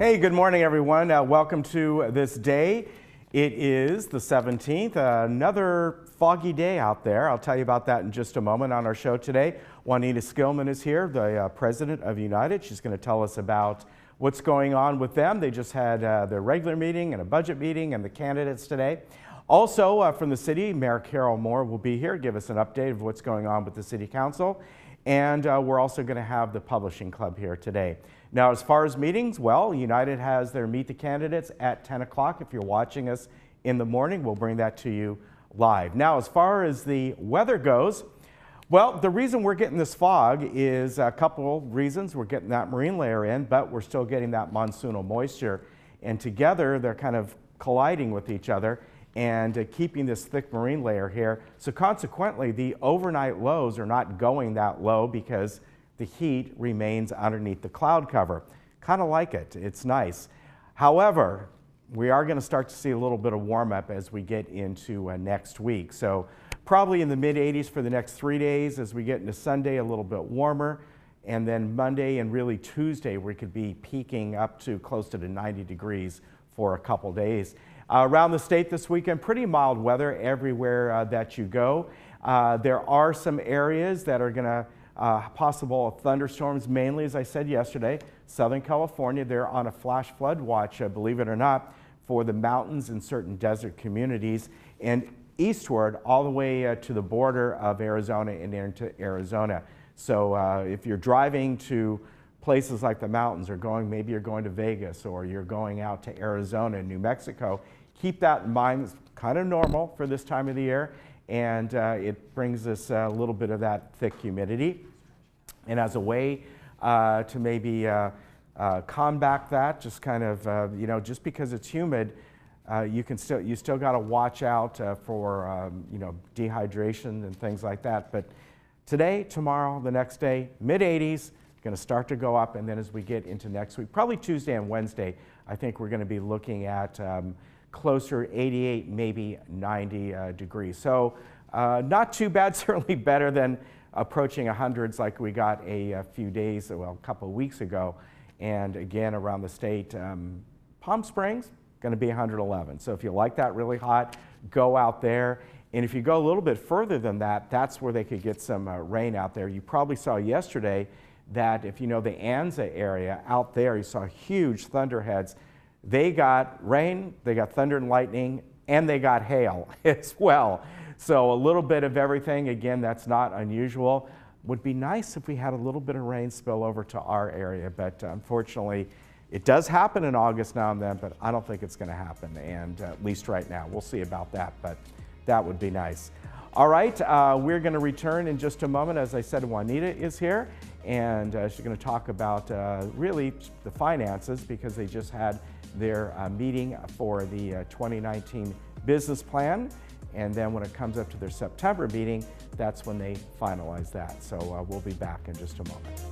Hey, good morning, everyone. Welcome to this day. It is the 17th, another foggy day out there. I'll tell you about that in just a moment on our show today. Juanita Skillman is here, the president of United. She's going to tell us about what's going on with them. They just had their regular meeting and a budget meeting and the candidates today. Also from the city, Mayor Carol Moore will be here, give us an update of what's going on with the City Council. And we're also going to have the Publishing Club here today. Now, as far as meetings, well, United has their Meet the Candidates at 10 o'clock. If you're watching us in the morning, we'll bring that to you live. Now, as far as the weather goes, well, the reason we're getting this fog is a couple of reasons. We're getting that marine layer in, but we're still getting that monsoonal moisture. And together, they're kind of colliding with each other and keeping this thick marine layer here. So consequently, the overnight lows are not going that low because the heat remains underneath the cloud cover. Kind of like it. It's nice. However, we are going to start to see a little bit of warm up as we get into next week. So probably in the mid 80s for the next 3 days. As we get into Sunday, a little bit warmer. And then Monday and really Tuesday, we could be peaking up to close to the 90 degrees for a couple days. Around the state this weekend, pretty mild weather everywhere that you go. There are some areas that are going to possible thunderstorms, mainly, as I said yesterday, Southern California. They're on a flash flood watch, believe it or not, for the mountains and certain desert communities, and eastward all the way to the border of Arizona and into Arizona. So if you're driving to places like the mountains, or maybe you're going to Vegas, or you're going out to Arizona and New Mexico, keep that in mind. It's kind of normal for this time of the year, and it brings us a little bit of that thick humidity. And as a way to maybe combat that, just kind of, just because it's humid, you still got to watch out for, dehydration and things like that. But today, tomorrow, the next day, mid 80s, going to start to go up. And then as we get into next week, probably Tuesday and Wednesday, I think we're going to be looking at closer 88, maybe 90 degrees. So not too bad, certainly better than approaching 100s like we got a few days, well, a couple of weeks ago. And again, around the state, Palm Springs, going to be 111. So if you like that really hot, go out there. And if you go a little bit further than that, that's where they could get some rain out there. You probably saw yesterday that if you know the Anza area out there, you saw huge thunderheads. They got rain, they got thunder and lightning, and they got hail as well. So a little bit of everything. Again, that's not unusual. Would be nice if we had a little bit of rain spill over to our area, but unfortunately, it does happen in August now and then, but I don't think it's going to happen, and at least right now. We'll see about that, but that would be nice. All right, we're going to return in just a moment. As I said, Juanita is here, and she's going to talk about really the finances, because they just had their meeting for the 2019 business plan. And then when it comes up to their September meeting, that's when they finalize that. So we'll be back in just a moment.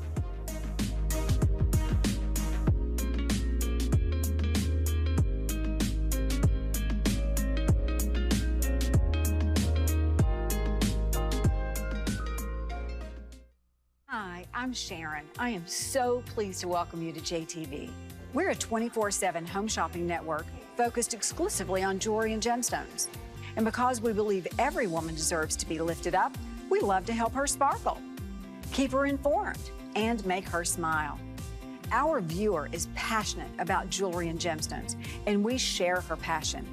Hi, I'm Sharon. I am so pleased to welcome you to JTV. We're a 24/7 home shopping network focused exclusively on jewelry and gemstones. And because we believe every woman deserves to be lifted up, we love to help her sparkle, keep her informed, and make her smile. Our viewer is passionate about jewelry and gemstones, and we share her passion.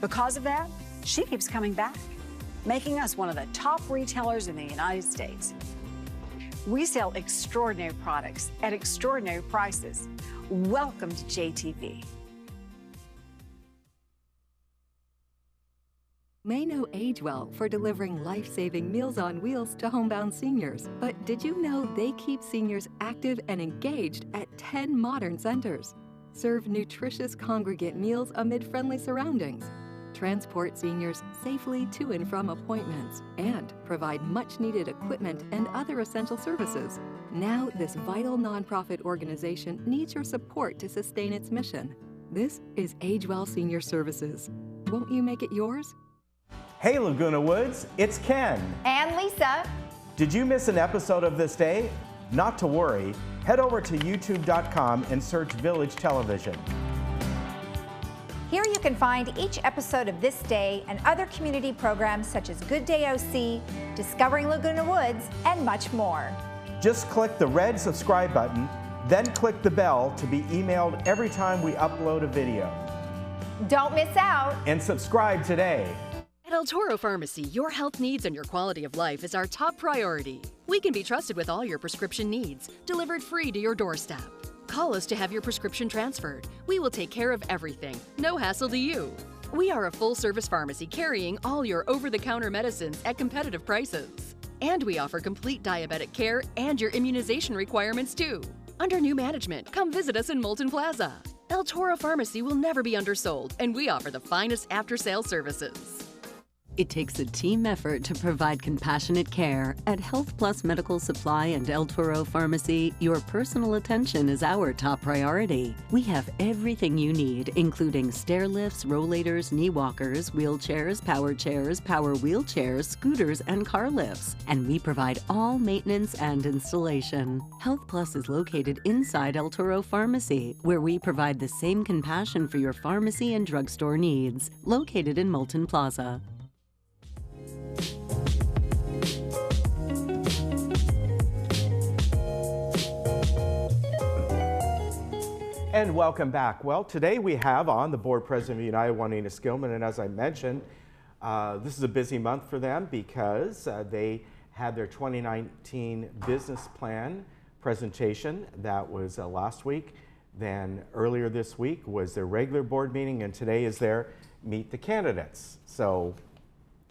Because of that, she keeps coming back, making us one of the top retailers in the United States. We sell extraordinary products at extraordinary prices. Welcome to JTV. May know age well for delivering life-saving Meals on Wheels to homebound seniors. But did you know they keep seniors active and engaged at 10 modern centers? Serve nutritious congregate meals amid friendly surroundings. Transport seniors safely to and from appointments. And provide much-needed equipment and other essential services. Now, this vital nonprofit organization needs your support to sustain its mission. This is Age Well Senior Services. Won't you make it yours? Hey Laguna Woods, it's Ken. And Lisa. Did you miss an episode of This Day? Not to worry, head over to youtube.com and search Village Television. Here you can find each episode of This Day and other community programs such as Good Day OC, Discovering Laguna Woods, and much more. Just click the red subscribe button, then click the bell to be emailed every time we upload a video. Don't miss out. And subscribe today. At El Toro Pharmacy, your health needs and your quality of life is our top priority. We can be trusted with all your prescription needs, delivered free to your doorstep. Call us to have your prescription transferred. We will take care of everything. No hassle to you. We are a full-service pharmacy carrying all your over-the-counter medicines at competitive prices. And we offer complete diabetic care and your immunization requirements too. Under new management, come visit us in Moulton Plaza. El Toro Pharmacy will never be undersold, and we offer the finest after-sale services. It takes a team effort to provide compassionate care. At Health Plus Medical Supply and El Toro Pharmacy, your personal attention is our top priority. We have everything you need, including stair lifts, rollators, knee walkers, wheelchairs, power wheelchairs, scooters, and car lifts. And we provide all maintenance and installation. Health Plus is located inside El Toro Pharmacy, where we provide the same compassion for your pharmacy and drugstore needs. Located in Moulton Plaza. And welcome back. Well, today we have on the board president of United, Juanita Skillman, and as I mentioned, this is a busy month for them because they had their 2019 business plan presentation. That was last week. Then earlier this week was their regular board meeting, and today is their Meet the Candidates. So,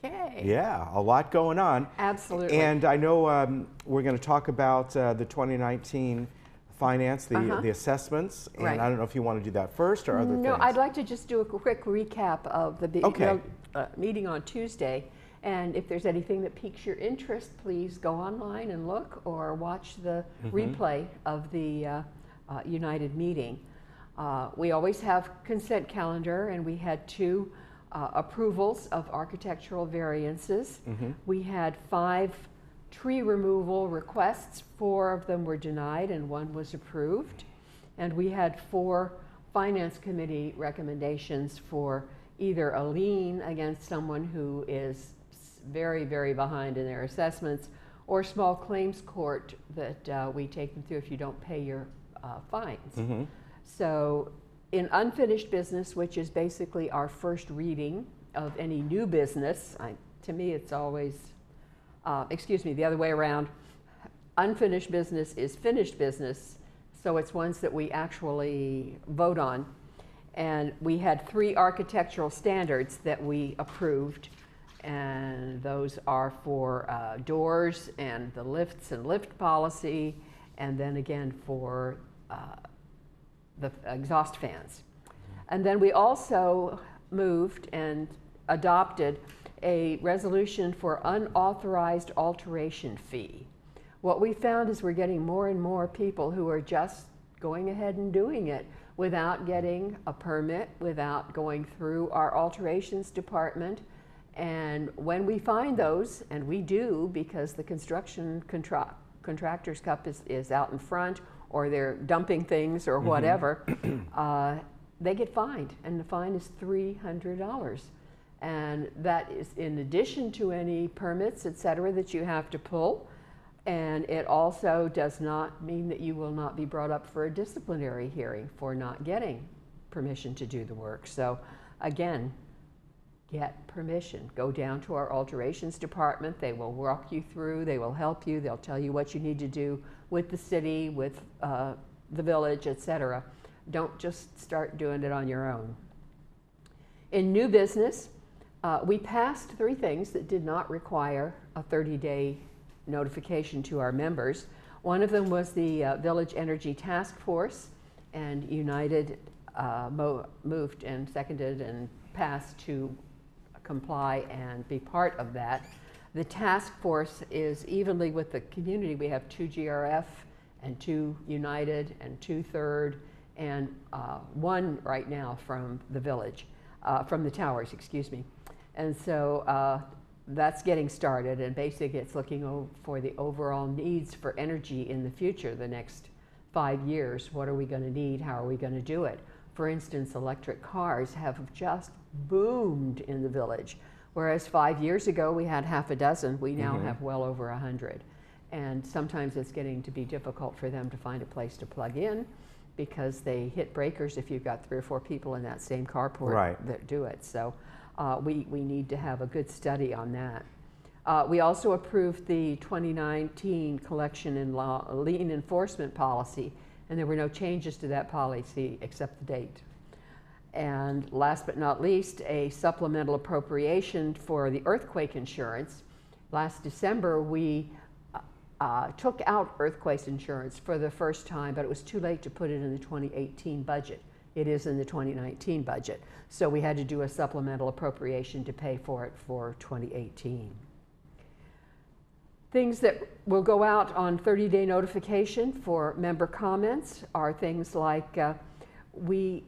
okay. Yeah, a lot going on. Absolutely. And I know we're going to talk about the 2019 finance, the assessments, and right. I don't know if you want to do that first or other things. No, I'd like to just do a quick recap of the meeting on Tuesday, and if there's anything that piques your interest, please go online and look or watch the replay of the United meeting. We always have consent calendar, and we had 2 approvals of architectural variances. We had 5 tree removal requests. 4 of them were denied and 1 was approved. And we had 4 finance committee recommendations for either a lien against someone who is very, very behind in their assessments, or small claims court that we take them through if you don't pay your fines. So in unfinished business, which is basically our first reading of any new business, to me it's always excuse me, the other way around. Unfinished business is finished business, so it's ones that we actually vote on. And we had 3 architectural standards that we approved, and those are for doors and the lifts and lift policy, and then again for the exhaust fans. And then we also moved and adopted a resolution for unauthorized alteration fee. What we found is we're getting more and more people who are just going ahead and doing it without getting a permit, without going through our alterations department. And when we find those, and we do because the construction contractor's cup is out in front, or they're dumping things or whatever, they get fined, and the fine is $300. And that is in addition to any permits, et cetera, that you have to pull. And it also does not mean that you will not be brought up for a disciplinary hearing for not getting permission to do the work. So again, get permission. Go down to our alterations department. They will walk you through, they will help you, they'll tell you what you need to do with the city, with the village, et cetera. Don't just start doing it on your own. In new business, we passed 3 things that did not require a 30-day notification to our members. One of them was the Village Energy Task Force, and United moved and seconded and passed to comply and be part of that. The task force is evenly with the community. We have 2 GRF and 2 United and 2 Third and 1 right now from the village, from the towers, excuse me. And so that's getting started, and basically it's looking for the overall needs for energy in the future, the next 5 years. What are we going to need? How are we going to do it? For instance, electric cars have just boomed in the village. Whereas 5 years ago we had half a dozen, we now have well over 100. And sometimes it's getting to be difficult for them to find a place to plug in because they hit breakers if you've got 3 or 4 people in that same carport that do it. So we need to have a good study on that. We also approved the 2019 collection and lien enforcement policy, and there were no changes to that policy except the date. And last but not least, a supplemental appropriation for the earthquake insurance. Last December, we took out earthquake insurance for the first time, but it was too late to put it in the 2018 budget. It is in the 2019 budget. So we had to do a supplemental appropriation to pay for it for 2018. Things that will go out on 30-day notification for member comments are things like we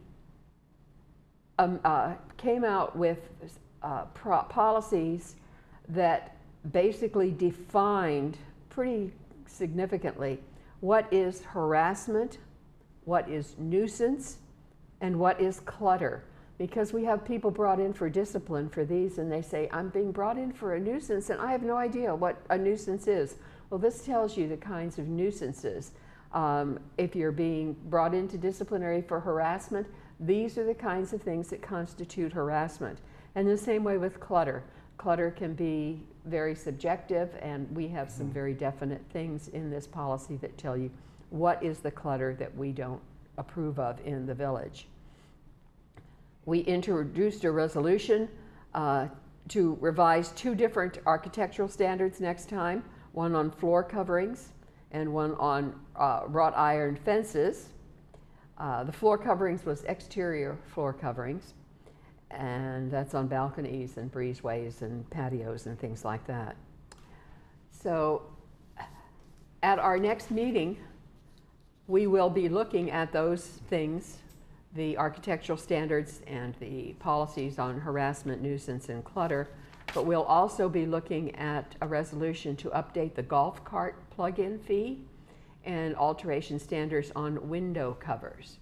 came out with policies that basically defined pretty significantly what is harassment, what is nuisance, and what is clutter. Because we have people brought in for discipline for these, and they say, I'm being brought in for a nuisance and I have no idea what a nuisance is. Well, this tells you the kinds of nuisances. If you're being brought into disciplinary for harassment, these are the kinds of things that constitute harassment. And the same way with clutter. Clutter can be very subjective, and we have some very definite things in this policy that tell you what is the clutter that we don't approve of in the village. We introduced a resolution to revise 2 different architectural standards next time, one on floor coverings and one on wrought iron fences. The floor coverings was exterior floor coverings, and that's on balconies and breezeways and patios and things like that. So at our next meeting, we will be looking at those things, the architectural standards and the policies on harassment, nuisance, and clutter, but we'll also be looking at a resolution to update the golf cart plug-in fee and alteration standards on window covers.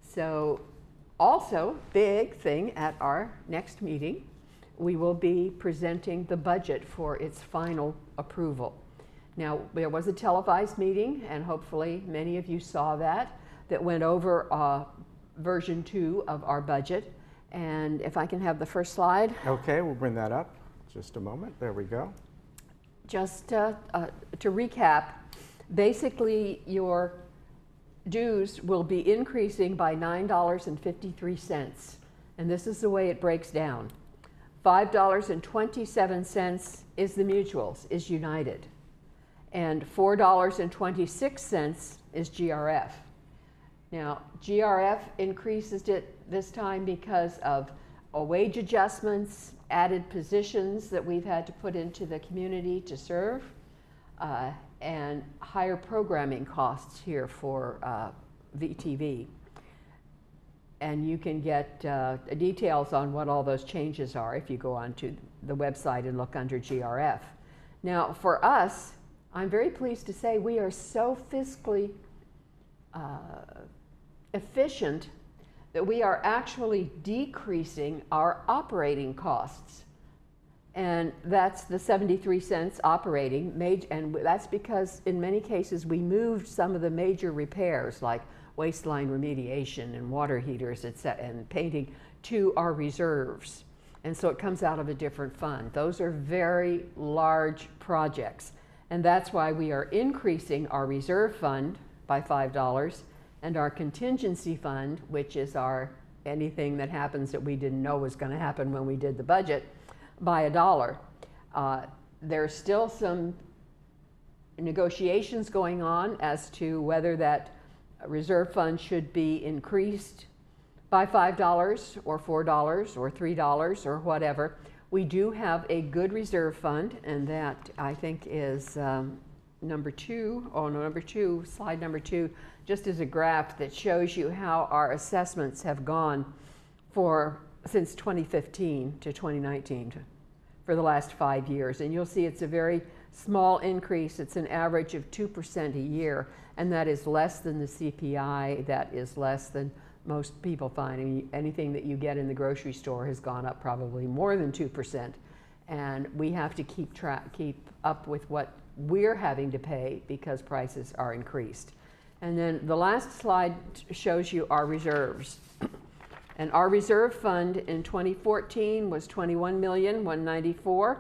So also, big thing at our next meeting, we will be presenting the budget for its final approval. Now, there was a televised meeting, and hopefully many of you saw that went over version 2 of our budget. And if I can have the first slide. Okay, we'll bring that up. Just a moment. There we go. Just to recap, basically your dues will be increasing by $9.53, and this is the way it breaks down. $5.27 is the mutuals, is United, and $4.26 is GRF. Now, GRF increases it this time because of wage adjustments, added positions that we've had to put into the community to serve, and higher programming costs here for VTV. And you can get details on what all those changes are if you go onto the website and look under GRF. Now, for us, I'm very pleased to say we are so fiscally efficient that we are actually decreasing our operating costs. And that's the 73 cents operating, and that's because in many cases we moved some of the major repairs like waistline remediation and water heaters, etc., and painting to our reserves. And so it comes out of a different fund. Those are very large projects. And that's why we are increasing our reserve fund by $5 and our contingency fund, which is our anything that happens that we didn't know was going to happen when we did the budget, by $1. There's still some negotiations going on as to whether that reserve fund should be increased by $5 or $4 or $3 or whatever. We do have a good reserve fund, and that I think is number 2, slide number 2, just as a graph that shows you how our assessments have gone since 2015 to 2019 for for the last 5 years. And you'll see it's a very small increase. It's an average of 2% a year, and that is less than the CPI. That is less than most people find. I mean, anything that you get in the grocery store has gone up probably more than 2%. And we have to keep up with what we're having to pay because prices are increased. And then the last slide shows you our reserves. And our reserve fund in 2014 was $21,194,000,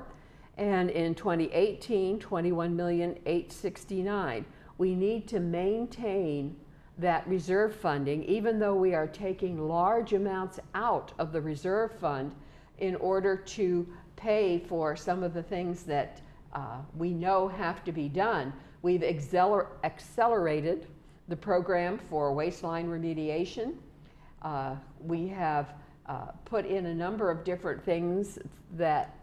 and in 2018, $21,869,000. We need to maintain that reserve funding, even though we are taking large amounts out of the reserve fund in order to pay for some of the things that we know have to be done. We've accelerated the program for waistline remediation. We have put in a number of different things that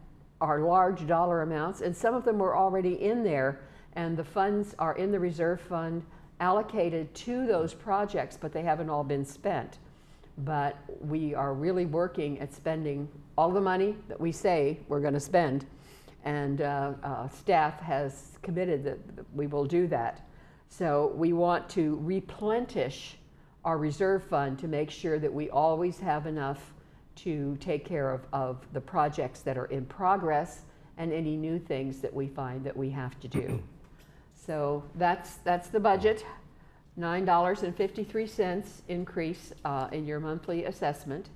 are large dollar amounts, and some of them were already in there, and the funds are in the reserve fund allocated to those projects, but they haven't all been spent. But we are really working at spending all the money that we say we're going to spend, and staff has committed that we will do that. So we want to replenish our reserve fund to make sure that we always have enough to take care of the projects that are in progress and any new things that we find that we have to do. So that's the budget, $9.53 increase in your monthly assessment.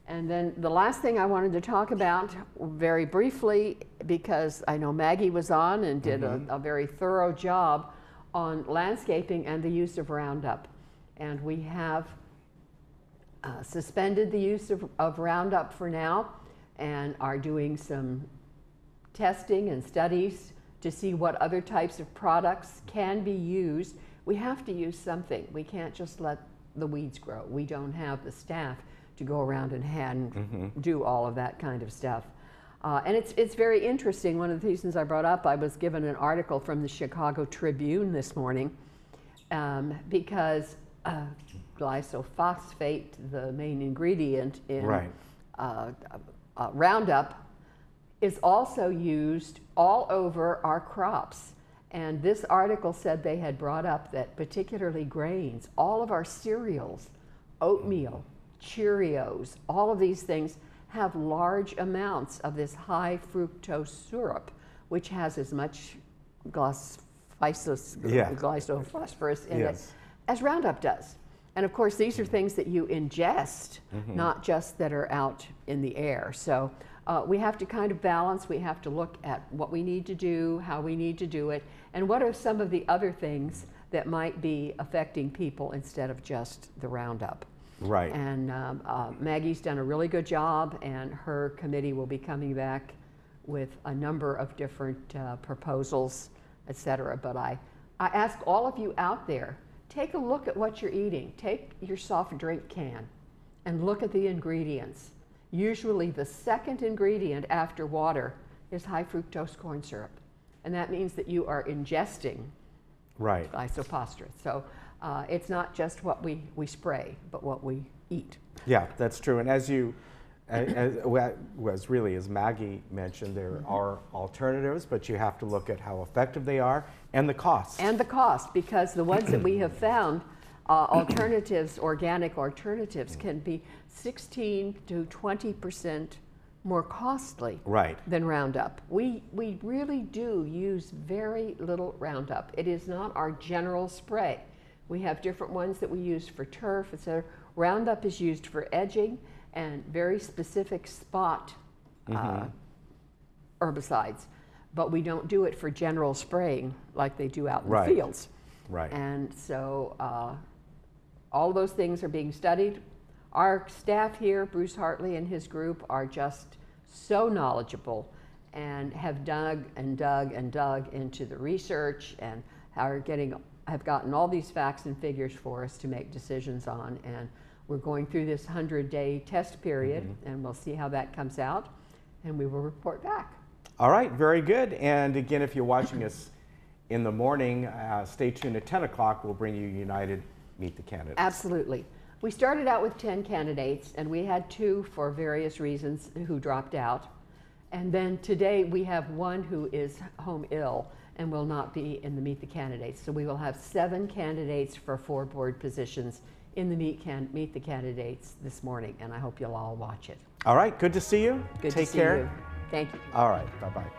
And then the last thing I wanted to talk about very briefly, because I know Maggie was on and did a very thorough job on landscaping and the use of Roundup. And we have suspended the use of Roundup for now and are doing some testing and studies to see what other types of products can be used. We have to use something. We can't just let the weeds grow. We don't have the staff to go around and do all of that kind of stuff. And it's very interesting. One of the reasons I brought up, I was given an article from the Chicago Tribune this morning because glyphosate, the main ingredient in Roundup, is also used all over our crops. And this article said they had brought up that particularly grains, all of our cereals, oatmeal, Cheerios, all of these things have large amounts of this high fructose syrup, which has as much glyphosphorus in it as Roundup does. And of course, these are things that you ingest, not just that are out in the air. So we have to kind of balance. We have to look at what we need to do, how we need to do it, and what are some of the other things that might be affecting people instead of just the Roundup. Right. And Maggie's done a really good job, and her committee will be coming back with a number of different proposals, et cetera. But I ask all of you out there, take a look at what you're eating. Take your soft drink can and look at the ingredients. Usually the second ingredient after water is high fructose corn syrup. And that means that you are ingesting glyphosate. So it's not just what we spray, but what we eat. Yeah, that's true. And as Maggie mentioned, there are alternatives, but you have to look at how effective they are and the cost. And the cost, because the ones that we have found, alternatives, organic alternatives, can be 16 to 20% more costly than Roundup. We really do use very little Roundup. It is not our general spray. We have different ones that we use for turf, etc. Roundup is used for edging and very specific spot herbicides, but we don't do it for general spraying like they do out in the fields. Right. And so all those things are being studied. Our staff here, Bruce Hartley and his group, are just so knowledgeable and have dug and dug and dug into the research and have gotten all these facts and figures for us to make decisions on. And we're going through this 100-day test period, and we'll see how that comes out, and we will report back. All right, very good. And again, if you're watching us in the morning, stay tuned at 10 o'clock. We'll bring you United Meet the Candidates. Absolutely. We started out with 10 candidates, and we had 2 for various reasons who dropped out. And then today we have one who is home ill and will not be in the Meet the Candidates. So we will have 7 candidates for 4 board positions in the Meet the Candidates this morning, and I hope you'll all watch it. All right, good to see you. Good Take to see care. you. Thank you. All right, bye-bye.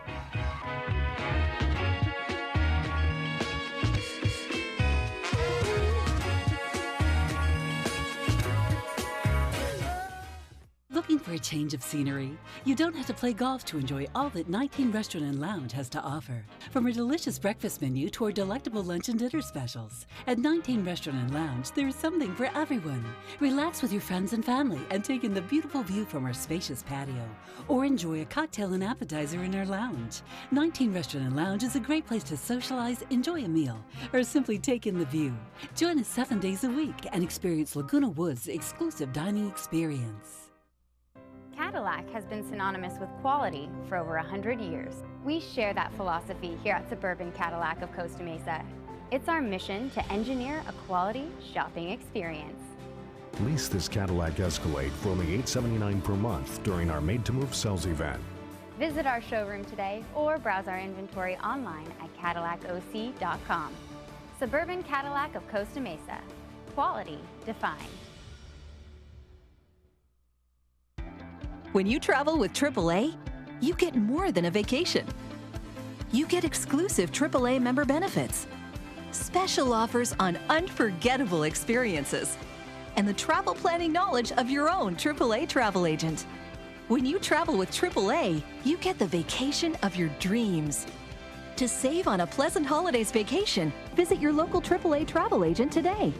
Looking for a change of scenery? You don't have to play golf to enjoy all that 19 Restaurant and Lounge has to offer. From a delicious breakfast menu to our delectable lunch and dinner specials. At 19 Restaurant and Lounge, there is something for everyone. Relax with your friends and family and take in the beautiful view from our spacious patio. Or enjoy a cocktail and appetizer in our lounge. 19 Restaurant and Lounge is a great place to socialize, enjoy a meal, or simply take in the view. Join us 7 days a week and experience Laguna Woods' exclusive dining experience. Cadillac has been synonymous with quality for over 100 years. We share that philosophy here at Suburban Cadillac of Costa Mesa. It's our mission to engineer a quality shopping experience. Lease this Cadillac Escalade for only $879 per month during our Made to Move sales event. Visit our showroom today or browse our inventory online at CadillacOC.com. Suburban Cadillac of Costa Mesa. Quality defined. When you travel with AAA, you get more than a vacation. You get exclusive AAA member benefits, special offers on unforgettable experiences, and the travel planning knowledge of your own AAA travel agent. When you travel with AAA, you get the vacation of your dreams. To save on a pleasant holidays vacation, visit your local AAA travel agent today.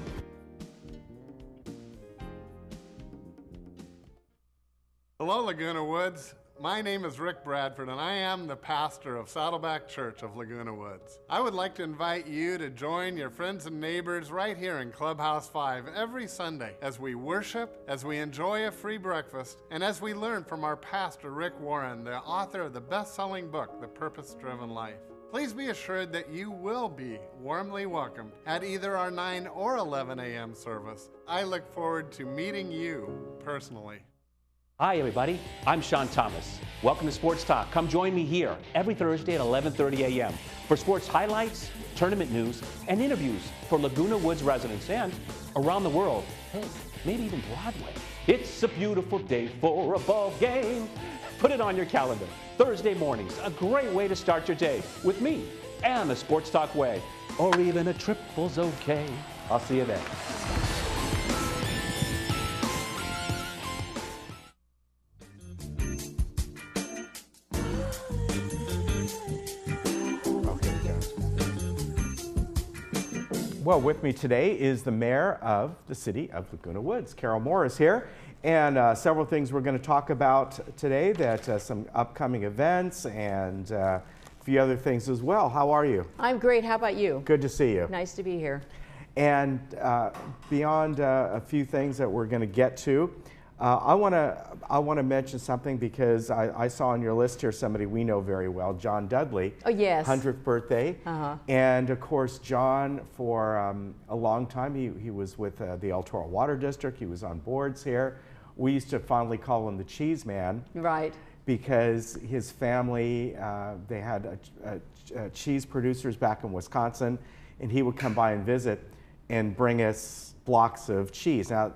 Hello, Laguna Woods. My name is Rick Bradford, and I am the pastor of Saddleback Church of Laguna Woods. I would like to invite you to join your friends and neighbors right here in Clubhouse 5 every Sunday as we worship, as we enjoy a free breakfast, and as we learn from our pastor, Rick Warren, the author of the best-selling book, The Purpose-Driven Life. Please be assured that you will be warmly welcomed at either our 9 or 11 a.m. service. I look forward to meeting you personally. Hi, everybody. I'm Sean Thomas. Welcome to Sports Talk. Come join me here every Thursday at 11:30 a.m. for sports highlights, tournament news, and interviews for Laguna Woods residents and around the world. Hey, maybe even Broadway. It's a beautiful day for a ball game. Put it on your calendar. Thursday mornings, a great way to start your day with me and the Sports Talk way. Or even a triple's okay. I'll see you then. Well, with me today is the mayor of the city of Laguna Woods. Carol Moore is here, and several things we're going to talk about today, that some upcoming events and a few other things as well. How are you? I'm great. How about you? Good to see you. Nice to be here. And beyond a few things that we're going to get to, I want to mention something because I saw on your list here somebody we know very well, John Dudley. Oh, yes. 100th birthday. And of course, John, for a long time, he was with the El Toro Water District. He was on boards here. We used to fondly call him the Cheese Man. Right. Because his family, they had cheese producers back in Wisconsin, and he would come by and visit and bring us blocks of cheese. Now,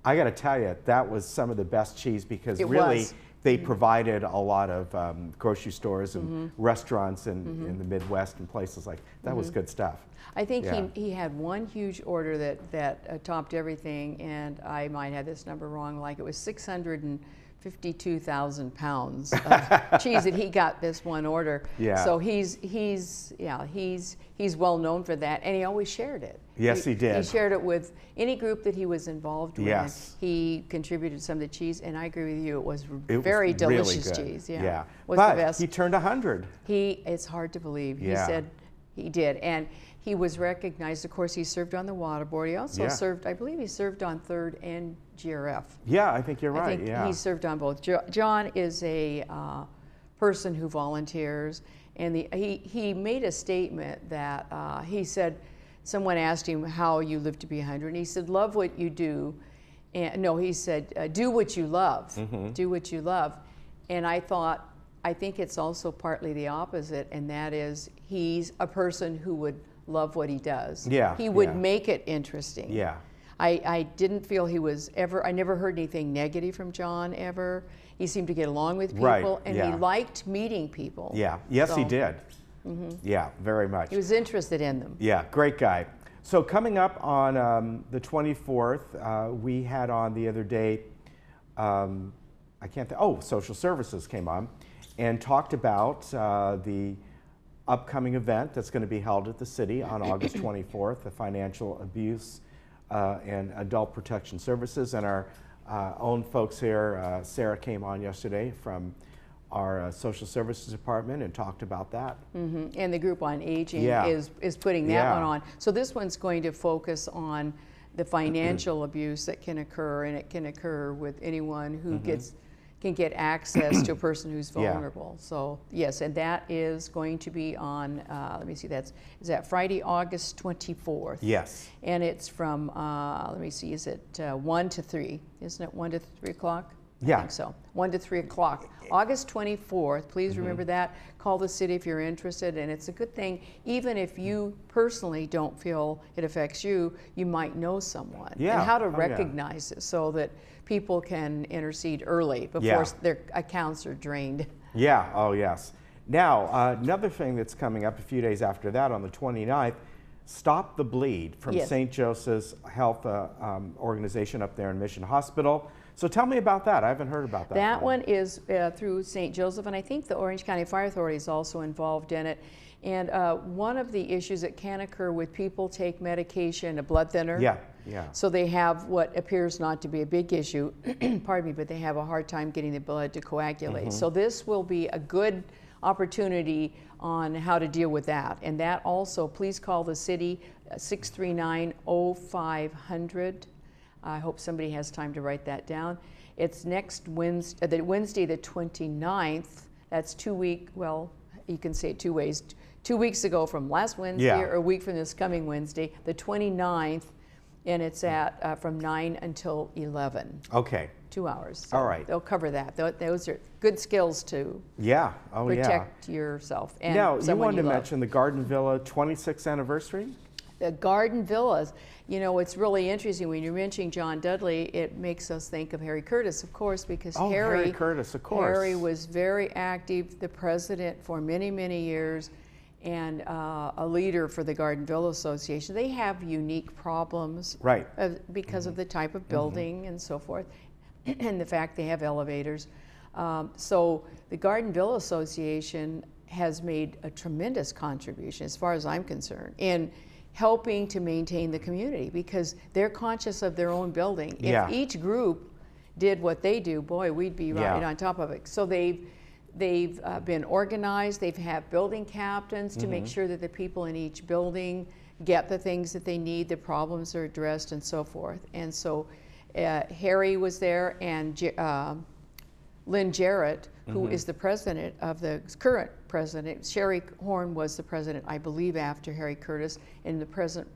I got to tell you, that was some of the best cheese because they provided a lot of grocery stores and restaurants in the Midwest and places like that. Was good stuff. I think he had one huge order that topped everything, and I might have this number wrong, like it was 652,000 pounds of cheese that he got this one order. Yeah. So he's well known for that, and he always shared it. Yes, he did. He shared it with any group that he was involved with. Yes. He contributed some of the cheese, and I agree with you. It was very delicious cheese. Yeah. Was but the best. He turned 100. It's hard to believe. He said he did, and he was recognized. Of course, he served on the water board. He also served, I believe, he served on 3rd and GRF. Yeah, I think you're right. I think he served on both. John is a person who volunteers, and he made a statement that he said. Someone asked him how you live to be 100, and he said, "Love what you do." And no, he said, "Do what you love. Do what you love." And I thought I think it's also partly the opposite, and that is he's a person who would love what he does. Yeah. He would make it interesting. Yeah. I didn't feel he was ever, I never heard anything negative from John ever. He seemed to get along with people, and he liked meeting people. Yeah. Yes, he did. Yeah, very much. He was interested in them. Yeah, great guy. So coming up on the 24th, we had on the other day, social services came on and talked about the upcoming event that's going to be held at the city on August 24th, the Financial Abuse and Adult Protection Services. And our own folks here, Sarah came on yesterday from our social services department and talked about that. And the group on aging is putting that one on. So this one's going to focus on the financial abuse that can occur, and it can occur with anyone who can get access to a person who's vulnerable. So yes, and that is going to be on, let me see, is that Friday, August 24th? Yes. And it's from, let me see, is it 1 to 3? Isn't it 1 to 3 o'clock? Yeah. I think so. 1 to 3 o'clock. August 24th, please remember that. Call the city if you're interested, and it's a good thing. Even if you personally don't feel it affects you, you might know someone. Yeah. And how to recognize it so that people can intercede early before their accounts are drained. Yeah, oh yes. Now, another thing that's coming up a few days after that on the 29th, Stop the Bleed from St. Joseph's Health organization up there in Mission Hospital. So tell me about that. I haven't heard about that. That one is through St. Joseph, and I think the Orange County Fire Authority is also involved in it. And one of the issues that can occur with people take medication, a blood thinner. Yeah. So they have what appears not to be a big issue, pardon me, but they have a hard time getting the blood to coagulate. So this will be a good opportunity on how to deal with that. And that also, please call the city 639-0500. I hope somebody has time to write that down. It's next Wednesday, the 29th. That's 2 weeks, well, you can say it two ways. 2 weeks ago from last Wednesday, or a week from this coming Wednesday, the 29th, and it's at from 9 until 11. Okay. 2 hours. So all right. They'll cover that. Those are good skills to protect yourself and now, someone you wanted to love. mention the Garden Villa 26th anniversary? The Garden Villas, you know, it's really interesting when you're mentioning John Dudley, it makes us think of Harry Curtis, of course, because Harry Curtis, of course. Harry was very active, the president for many, many years, and a leader for the Garden Villa Association. They have unique problems because of the type of building and so forth, and the fact they have elevators. So the Garden Villa Association has made a tremendous contribution, as far as I'm concerned, in helping to maintain the community, because they're conscious of their own building. If each group did what they do, boy, we'd be right on top of it. So they've been organized. They've had building captains to make sure that the people in each building get the things that they need, the problems are addressed, and so forth. And so Harry was there, and Lynn Jarrett, who is the president of the current president. Sherry Horn was the president, I believe, after Harry Curtis, and the present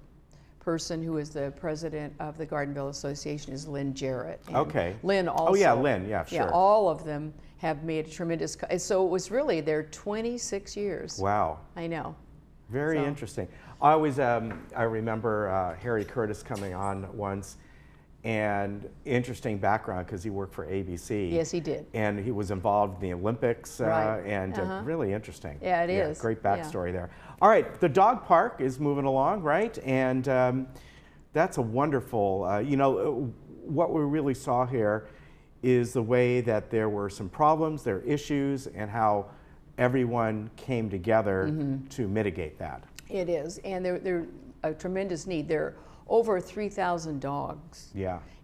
person who is the president of the Gardenville Association is Lynn Jarrett. And Lynn also. Oh yeah, Lynn, yeah, sure. Yeah, all of them have made a tremendous, so it was really their 26 years. Wow. I know. Very interesting. I always, I remember Harry Curtis coming on once, and interesting background because he worked for ABC. Yes, he did. And he was involved in the Olympics, and really interesting. Yeah, it is. Great backstory there. All right, the dog park is moving along, right? And that's a wonderful, you know, what we really saw here is the way that there were some problems, there were issues, and how everyone came together to mitigate that. It is, and they're a tremendous need. There are over 3,000 dogs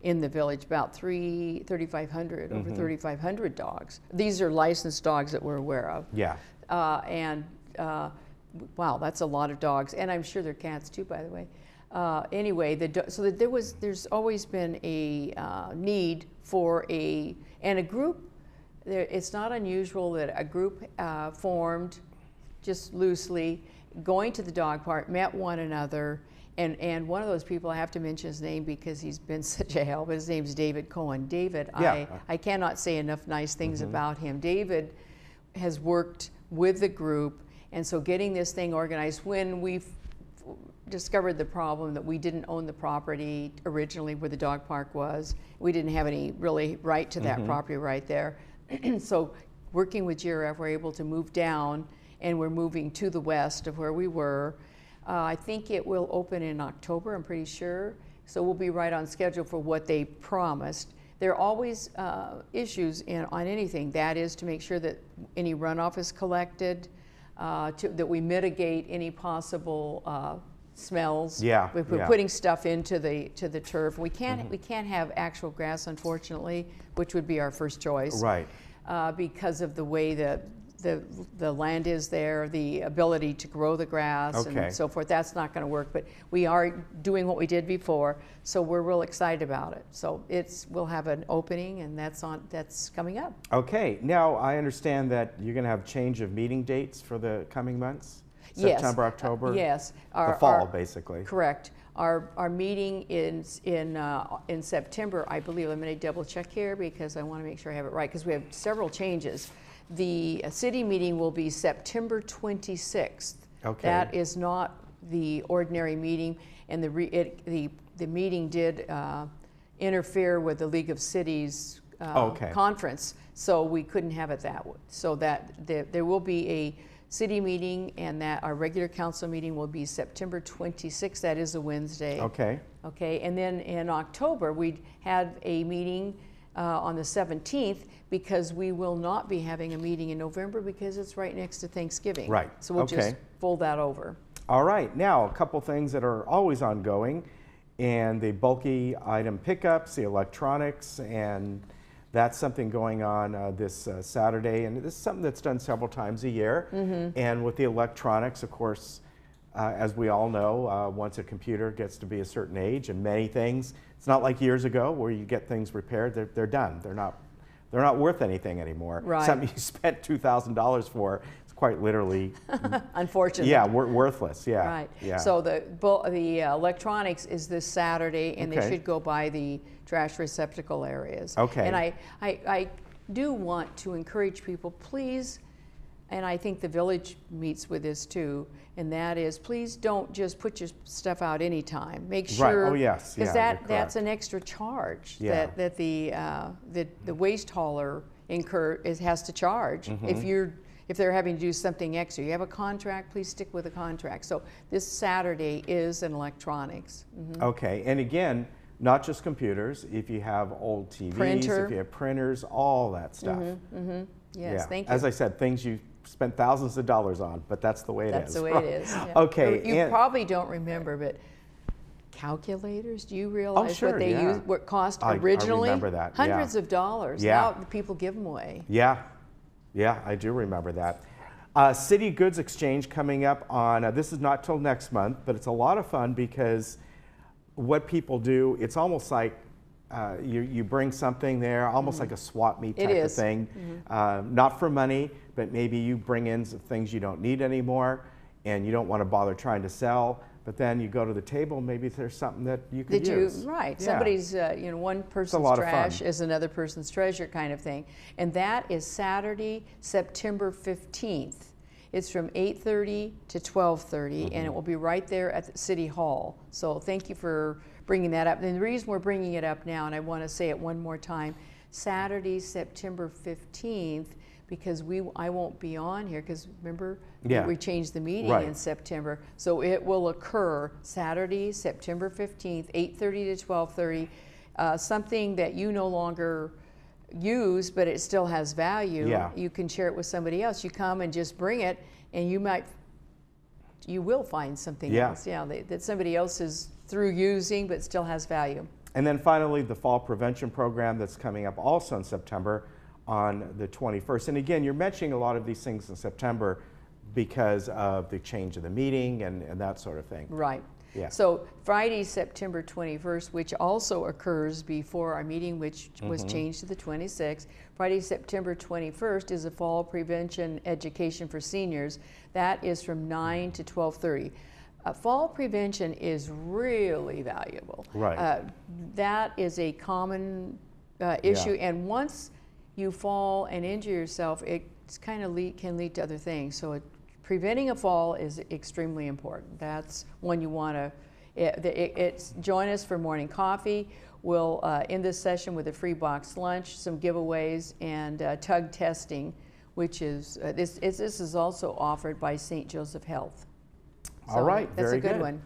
in the village, about 3,500, over 3,500 dogs. These are licensed dogs that we're aware of. Yeah. Wow, that's a lot of dogs, and I'm sure they're cats too, by the way. Anyway, there's always been a need for a group. It's not unusual that a group formed just loosely, going to the dog park, met one another, and one of those people, I have to mention his name because he's been such a help. His name's David Cohen. David, I cannot say enough nice things about him. David has worked with the group, and so getting this thing organized. When we discovered the problem that we didn't own the property originally where the dog park was, we didn't have any really right to that property right there. So working with GRF, we're able to move down, and we're moving to the west of where we were. I think it will open in October, I'm pretty sure. So we'll be right on schedule for what they promised. There are always issues on anything. That is to make sure that any runoff is collected, that we mitigate any possible smells. Yeah, We're putting stuff into the turf. We can't have actual grass, unfortunately, which would be our first choice. Right. Because of the way the land is there, the ability to grow the grass and so forth. That's not going to work, but we are doing what we did before, so we're real excited about it. So we'll have an opening, and that's coming up. Okay. Now I understand that you're going to have change of meeting dates for the coming months. Yes. September, October. Yes. The fall, basically. Correct. Our meeting is in September, I believe. I'm going to double check here because I want to make sure I have it right, because we have several changes. The city meeting will be September 26th. Okay. That is not the ordinary meeting, and the meeting did interfere with the League of Cities conference, so we couldn't have it that way. So that there will be a city meeting, and that our regular council meeting will be September 26th. That is a Wednesday. Okay. Okay, and then in October we had a meeting on the 17th, because we will not be having a meeting in November because it's right next to Thanksgiving. Right. So we'll just fold that over. All right. Now, a couple things that are always ongoing, and the bulky item pickups, the electronics, and that's something going on this Saturday. And this is something that's done several times a year. And with the electronics, of course, as we all know, once a computer gets to be a certain age, and many things, it's not like years ago where you get things repaired, they're done. They're not worth anything anymore. Right. Something you spent $2,000 for, it's quite literally, unfortunately. Yeah, worthless. Yeah. Right. Yeah. So the electronics is this Saturday, and they should go by the trash receptacle areas. Okay. And I do want to encourage people, please, and I think the village meets with this too, and that is, please don't just put your stuff out anytime. Make sure, right. Oh yes, because that's an extra charge that the waste hauler has to charge. If they're having to do something extra. You have a contract, please stick with the contract. So this Saturday is in electronics. Okay, and again, not just computers. If you have old TVs, if you have printers, all that stuff. Yes, thank you. As I said, things you spent thousands of dollars on, but that's the way it is. That's the way it is. Yeah. Okay. You probably don't remember, but calculators, do you realize what they use, what cost originally? I remember that. Hundreds of dollars. Now people give them away. Yeah, I do remember that. City Goods Exchange coming up on, this is not till next month, but it's a lot of fun because what people do, it's almost like you bring something there, almost like a swap meet type of thing. Not for money, but maybe you bring in some things you don't need anymore and you don't want to bother trying to sell, but then you go to the table, maybe there's something that you could use. Right, somebody's, one person's trash is another person's treasure kind of thing. And that is Saturday, September 15th. It's from 8:30 to 12:30, and it will be right there at the City Hall. So thank you for bringing that up. And the reason we're bringing it up now, and I want to say it one more time, Saturday, September 15th, because I won't be on here, because remember, we changed the meeting in September. So it will occur Saturday, September 15th, 8:30 to 12:30, something that you no longer use, but it still has value. You can share it with somebody else. You come and just bring it, and you will find something else that somebody else is through using but still has value. And then finally, the fall prevention program that's coming up also in September on the 21st. And again, you're mentioning a lot of these things in September because of the change of the meeting and that sort of thing. Right. Yeah. So Friday, September 21st, which also occurs before our meeting, which was changed to the 26th. Friday, September 21st is a fall prevention education for seniors. That is from 9 to 12:30. Fall prevention is really valuable. Right. That is a common issue, and once you fall and injure yourself, kind of can lead to other things. So preventing a fall is extremely important. That's when you want to join us for morning coffee. We'll end this session with a free box lunch, some giveaways, and tug testing, which is this is also offered by St. Joseph Health. So all right, that's very a good one.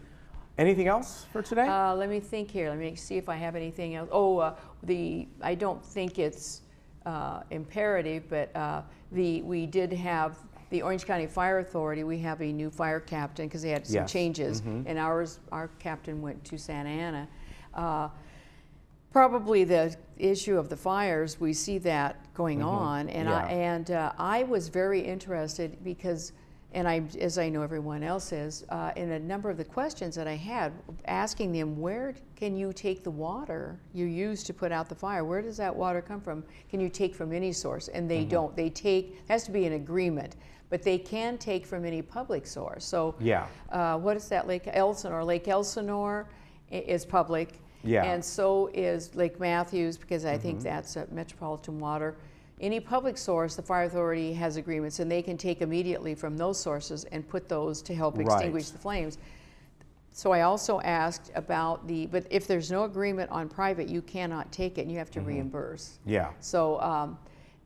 Anything else for today? Let me think here. Let me see if I have anything else. Oh, I don't think it's imperative, but we did have the Orange County Fire Authority. We have a new fire captain because they had some changes, and our captain went to Santa Ana. Probably the issue of the fires, we see that going on, and I was very interested because, and as I know everyone else is, in a number of the questions that I had, asking them, where can you take the water you use to put out the fire? Where does that water come from? Can you take from any source? And they don't. They take, it has to be an agreement, but they can take from any public source. So what is that, Lake Elsinore? Lake Elsinore is public. Yeah. And so is Lake Matthews, because I think that's metropolitan water. Any public source, the fire authority has agreements, and they can take immediately from those sources and put those to help extinguish the flames. So I also asked about but if there's no agreement on private, you cannot take it, and you have to reimburse. Yeah. So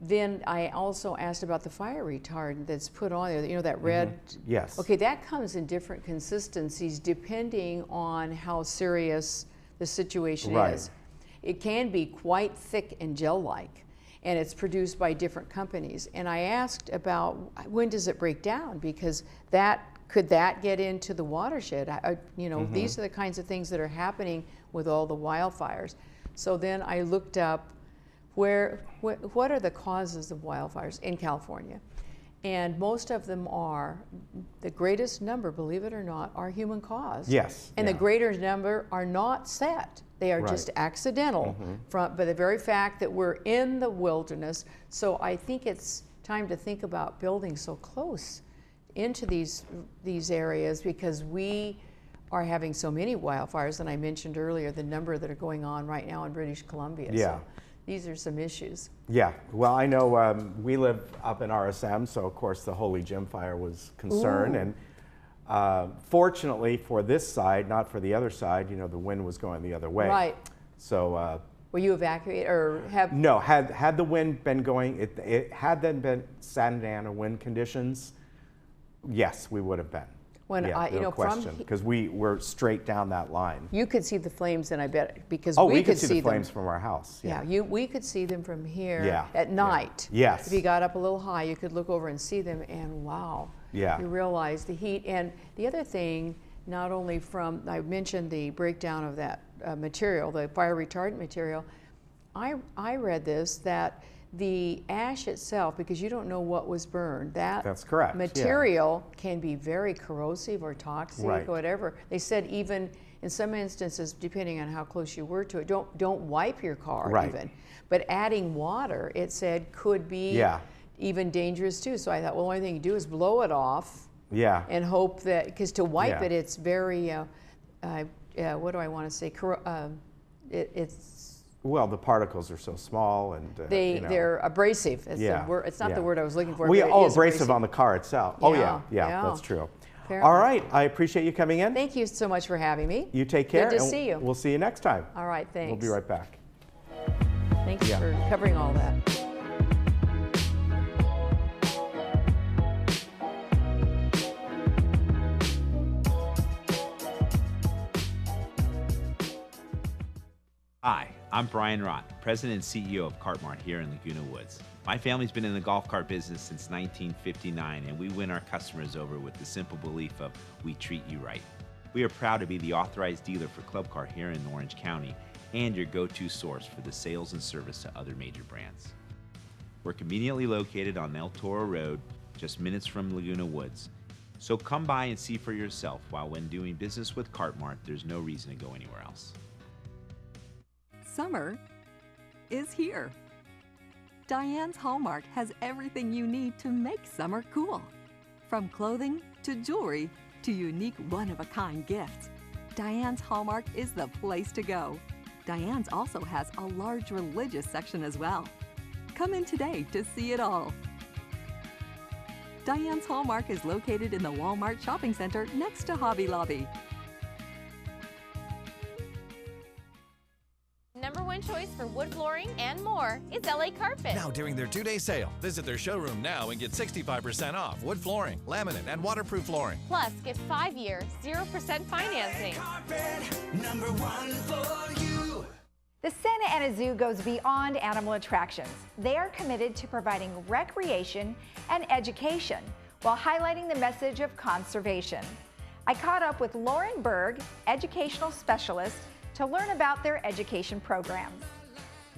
then I also asked about the fire retardant that's put on there, you know, that red. Yes. Okay, that comes in different consistencies depending on how serious the situation is. It can be quite thick and gel-like, and it's produced by different companies. And I asked about when does it break down, because could that get into the watershed? You know, these are the kinds of things that are happening with all the wildfires. So then I looked up what are the causes of wildfires in California. And most of them are, the greatest number, believe it or not, are human caused. Yes. And the greater number are not set. They are just accidental by the very fact that we're in the wilderness. So I think it's time to think about building so close into these areas, because we are having so many wildfires. And I mentioned earlier the number that are going on right now in British Columbia. Yeah. So these are some issues. Yeah, well, I know we live up in RSM, so of course the Holy Gym fire was concerned. And fortunately for this side, not for the other side, you know, the wind was going the other way. Right. So. Were you evacuated or have? No, had the wind been going, had then been Santa Ana wind conditions, yes, we would have been. When no question, because we were straight down that line. You could see the flames, and I bet because we could see the flames from our house. Yeah, we could see them from here at night. Yes. If you got up a little high, you could look over and see them, and wow. Yeah. You realize the heat. And the other thing, not only from, I mentioned the breakdown of that material, the fire retardant material. I read this, that the ash itself, because you don't know what was burned, that's correct. Material can be very corrosive or toxic, or whatever. They said even in some instances, depending on how close you were to it, don't wipe your car even. But adding water, it said, could be even dangerous too. So I thought, well, the only thing you do is blow it off. Yeah. And hope that, because to wipe it, it's very, what do I want to say? It's well, the particles are so small, and they're abrasive. It's it's not the word I was looking for. Abrasive on the car itself. Yeah, that's true. Apparently. All right, I appreciate you coming in. Thank you so much for having me. You take care. Good to see you. We'll see you next time. All right, thanks. We'll be right back. Thanks for covering all that. Hi, I'm Brian Rott, President and CEO of Cart Mart here in Laguna Woods. My family's been in the golf cart business since 1959, and we win our customers over with the simple belief of we treat you right. We are proud to be the authorized dealer for Club Cart here in Orange County and your go-to source for the sales and service to other major brands. We're conveniently located on El Toro Road, just minutes from Laguna Woods. So come by and see for yourself, while when doing business with Cart Mart, there's no reason to go anywhere else. Summer is here. Diane's Hallmark has everything you need to make summer cool. From clothing to jewelry to unique one-of-a-kind gifts, Diane's Hallmark is the place to go. Diane's also has a large religious section as well. Come in today to see it all. Diane's Hallmark is located in the Walmart Shopping Center next to Hobby Lobby. #1 choice for wood flooring and more is LA Carpet. Now during their 2-day sale, visit their showroom now and get 65% off wood flooring, laminate, and waterproof flooring. Plus, get 5-year, 0% financing. #1 for you. The Santa Ana Zoo goes beyond animal attractions. They are committed to providing recreation and education while highlighting the message of conservation. I caught up with Lauren Berg, educational specialist, to learn about their education programs.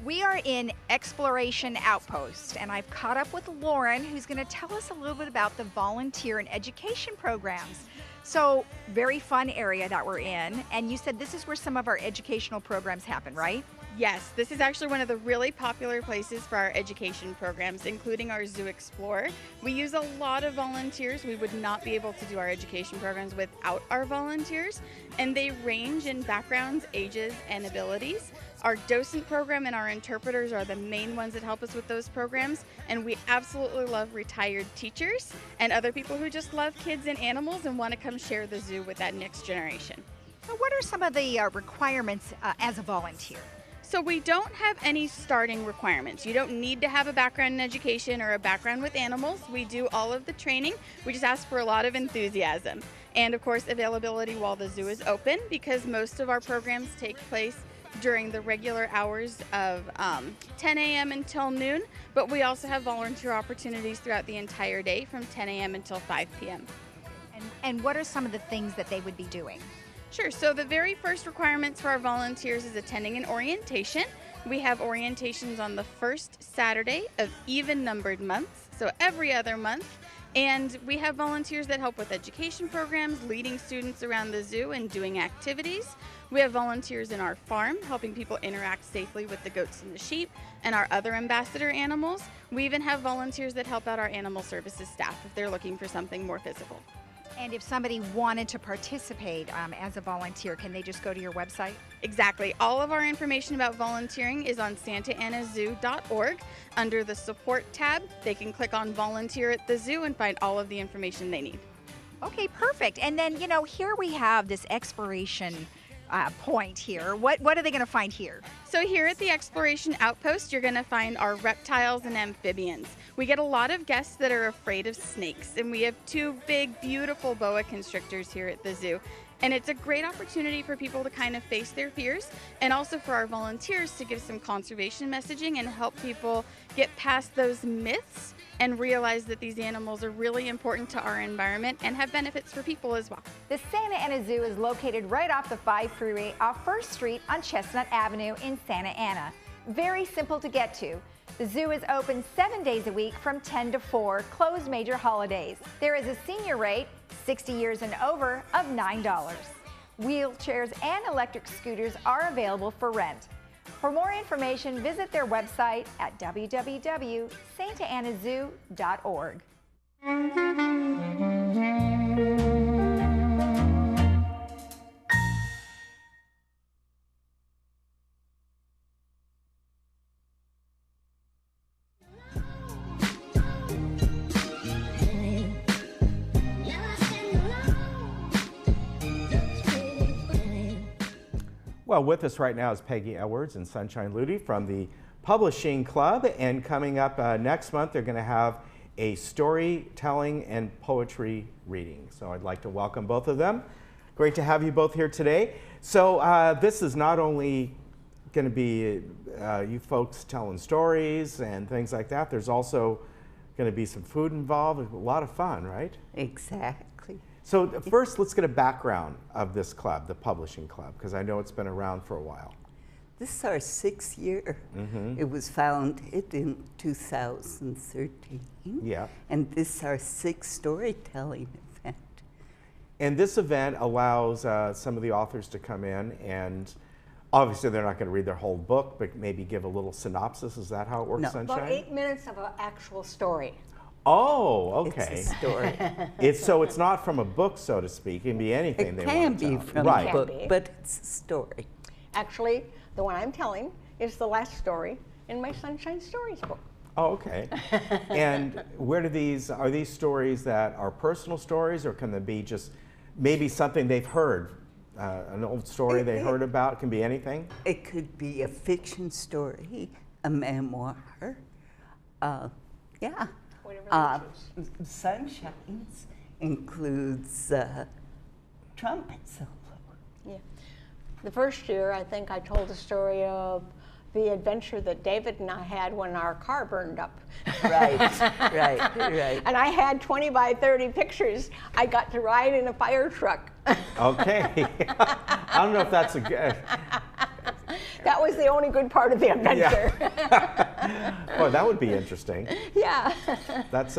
We are in Exploration Outpost, and I've caught up with Lauren, who's going to tell us a little bit about the volunteer and education programs. So, very fun area that we're in, and you said this is where some of our educational programs happen, right? Yes, this is actually one of the really popular places for our education programs, including our Zoo Explorer. We use a lot of volunteers. We would not be able to do our education programs without our volunteers, and they range in backgrounds, ages, and abilities. Our docent program and our interpreters are the main ones that help us with those programs, and we absolutely love retired teachers and other people who just love kids and animals and want to come share the zoo with that next generation. So what are some of the requirements as a volunteer? So we don't have any starting requirements. You don't need to have a background in education or a background with animals. We do all of the training. We just ask for a lot of enthusiasm. And of course, availability while the zoo is open, because most of our programs take place during the regular hours of 10 a.m. until noon, but we also have volunteer opportunities throughout the entire day from 10 a.m. until 5 p.m. And what are some of the things that they would be doing? Sure, so the very first requirements for our volunteers is attending an orientation. We have orientations on the first Saturday of even-numbered months, so every other month. And we have volunteers that help with education programs, leading students around the zoo and doing activities. We have volunteers in our farm, helping people interact safely with the goats and the sheep and our other ambassador animals. We even have volunteers that help out our animal services staff if they're looking for something more physical. And if somebody wanted to participate as a volunteer, can they just go to your website? Exactly. All of our information about volunteering is on santaanazoo.org. Under the support tab, they can click on volunteer at the zoo and find all of the information they need. Okay, perfect. And then, you know, here we have this exploration point here. What are they going to find here? So here at the Exploration Outpost, you're going to find our reptiles and amphibians. We get a lot of guests that are afraid of snakes, and we have 2 big, beautiful boa constrictors here at the zoo. And it's a great opportunity for people to kind of face their fears, and also for our volunteers to give some conservation messaging and help people get past those myths and realize that these animals are really important to our environment and have benefits for people as well. The Santa Ana Zoo is located right off the 5 freeway off 1st Street on Chestnut Avenue in Santa Ana. Very simple to get to. The zoo is open 7 days a week from 10 to 4, closed major holidays. There is a senior rate, 60 years and over, of $9. Wheelchairs and electric scooters are available for rent. For more information, visit their website at www.santaanazoo.org. Well, with us right now is Peggy Edwards and Sunshine Ludi from the Publishing Club, and coming up next month they're going to have a storytelling and poetry reading. So I'd like to welcome both of them. Great to have you both here today. So this is not only going to be you folks telling stories and things like that, there's also going to be some food involved, a lot of fun, right? Exactly. So first, let's get a background of this club, the Publishing Club, because I know it's been around for a while. This is our 6th year. It was founded in 2013. Yeah. And this is our 6th storytelling event. And this event allows some of the authors to come in, and obviously they're not going to read their whole book, but maybe give a little synopsis. Is that how it works, Sunshine? About 8 minutes of an actual story. Oh, okay. It's a story. So it's not from a book, so to speak. It can be anything they want to tell. It can be from a book, but it's a story. Actually, the one I'm telling is the last story in my Sunshine Stories book. Oh, okay. And where do are these stories that are personal stories, or can they be just maybe something they've heard? An old story they heard about? It can be anything? It could be a fiction story, a memoir. Yeah. Sunshines includes trumpet solo. Yeah. The first year, I think I told the story of the adventure that David and I had when our car burned up. Right, right. And I had 20 by 30 pictures. I got to ride in a fire truck. Okay. I don't know if that's a good... That was the only good part of the adventure. Yeah. Boy, that would be interesting. Yeah. That's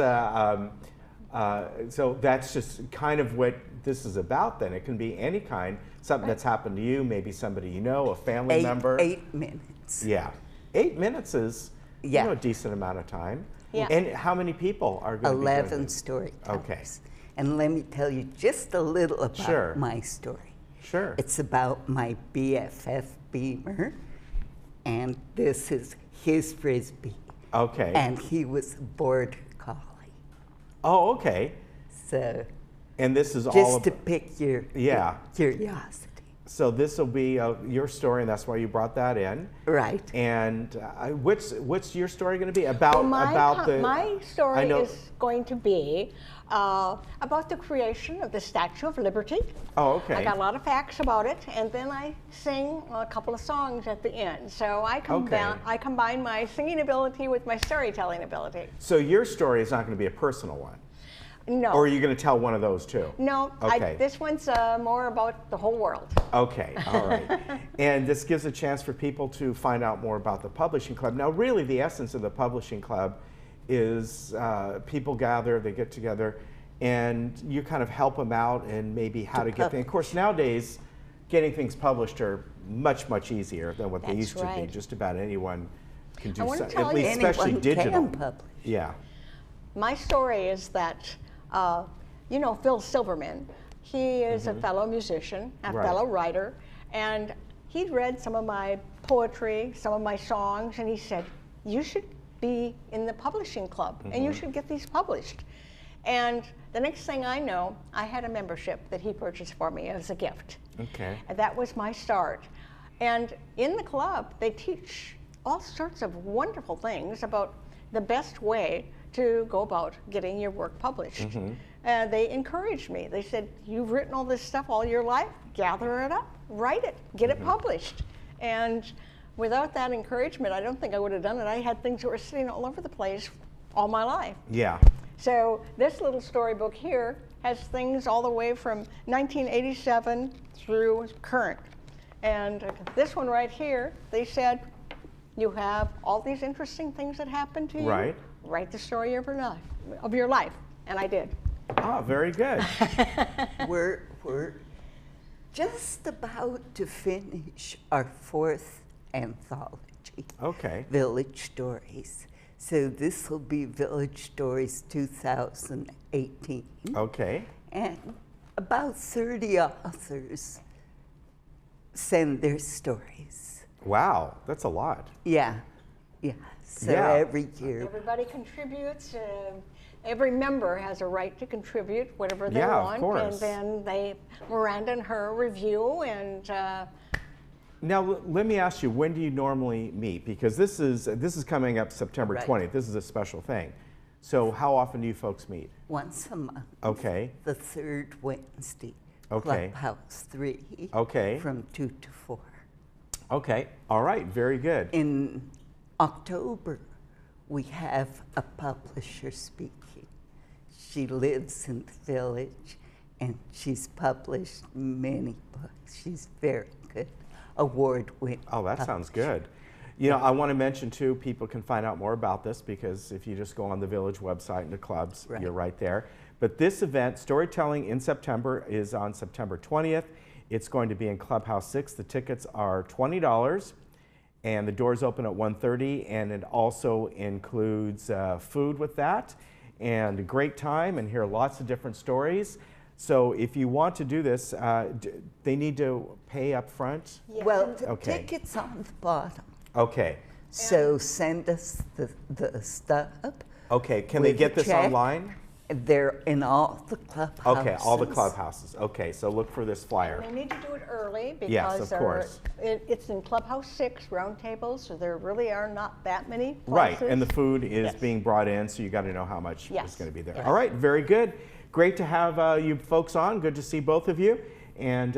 so that's just kind of what this is about then. It can be any kind, something that's happened to you, maybe somebody you know, a family member. 8 minutes. Yeah. 8 minutes is you know, a decent amount of time. Yeah. And how many people are going to be doing 11 this? storytellers. Okay. And let me tell you just a little about my story. Sure. It's about my BFF Beamer, and this is his Frisbee. Okay. And he was a border collie. Oh, okay. So. And this is just to pick your curiosity. So this will be your story, and that's why you brought that in. Right. And what's your story going to be about? My story is going to be about the creation of the Statue of Liberty. Oh, okay. I got a lot of facts about it, and then I sing a couple of songs at the end. So I combine my singing ability with my storytelling ability. So your story is not going to be a personal one? No. Or are you going to tell one of those too? No, okay. This one's more about the whole world. Okay, all right. And this gives a chance for people to find out more about the Publishing Club. Now, really, the essence of the Publishing Club is people gather, they get together, and you kind of help them out and maybe how to get things. Of course, nowadays, getting things published are much, much easier than what they used to be. Just about anyone can do something, at least especially digital. Yeah. My story is that you know Phil Silverman. He is a fellow musician, a fellow writer, and he'd read some of my poetry, some of my songs, and he said, you should be in the publishing club, and you should get these published. And the next thing I know, I had a membership that he purchased for me as a gift. Okay. And that was my start. And in the club, they teach all sorts of wonderful things about the best way to go about getting your work published. They encouraged me. They said, you've written all this stuff all your life, gather it up, write it, get it published. And without that encouragement, I don't think I would have done it. I had things that were sitting all over the place all my life. Yeah. So this little storybook here has things all the way from 1987 through current. And this one right here, they said, you have all these interesting things that happened to you. Right. Write the story of your life, and I did. Ah, very good. We're just about to finish our 4th anthology. Okay. Village Stories. So this will be Village Stories 2018. Okay. And about 30 authors send their stories. Wow, that's a lot. Yeah, yeah. So every year. Everybody contributes. Every member has a right to contribute whatever they want. Of course. And then Miranda and her review and. Now let me ask you, when do you normally meet? Because this is coming up September 20th. This is a special thing. So how often do you folks meet? Once a month. Okay. The 3rd Wednesday. Okay. Clubhouse 3. Okay. From 2 to 4. Okay. All right. Very good. In October, we have a publisher speaking. She lives in the village, and she's published many books. She's very good, award-winning. Oh, that sounds good. You know, I want to mention too, people can find out more about this because if you just go on the village website and the clubs, you're right there. But this event, Storytelling in September, is on September 20th. It's going to be in Clubhouse 6. The tickets are $20. And the doors open at 1:30, and it also includes food with that, and a great time, and hear lots of different stories. So if you want to do this, they need to pay up front? Well, the ticket's on the bottom. Okay, So send us the stuff. Okay, can they get this online? They're in all the clubhouses. Okay, all the clubhouses. Okay, so look for this flyer. And they need to do it early because yes, of course. It's in Clubhouse 6, round tables, so there really are not that many places. Right, and the food is being brought in, so you got to know how much is going to be there. Yes. All right, very good. Great to have you folks on. Good to see both of you. And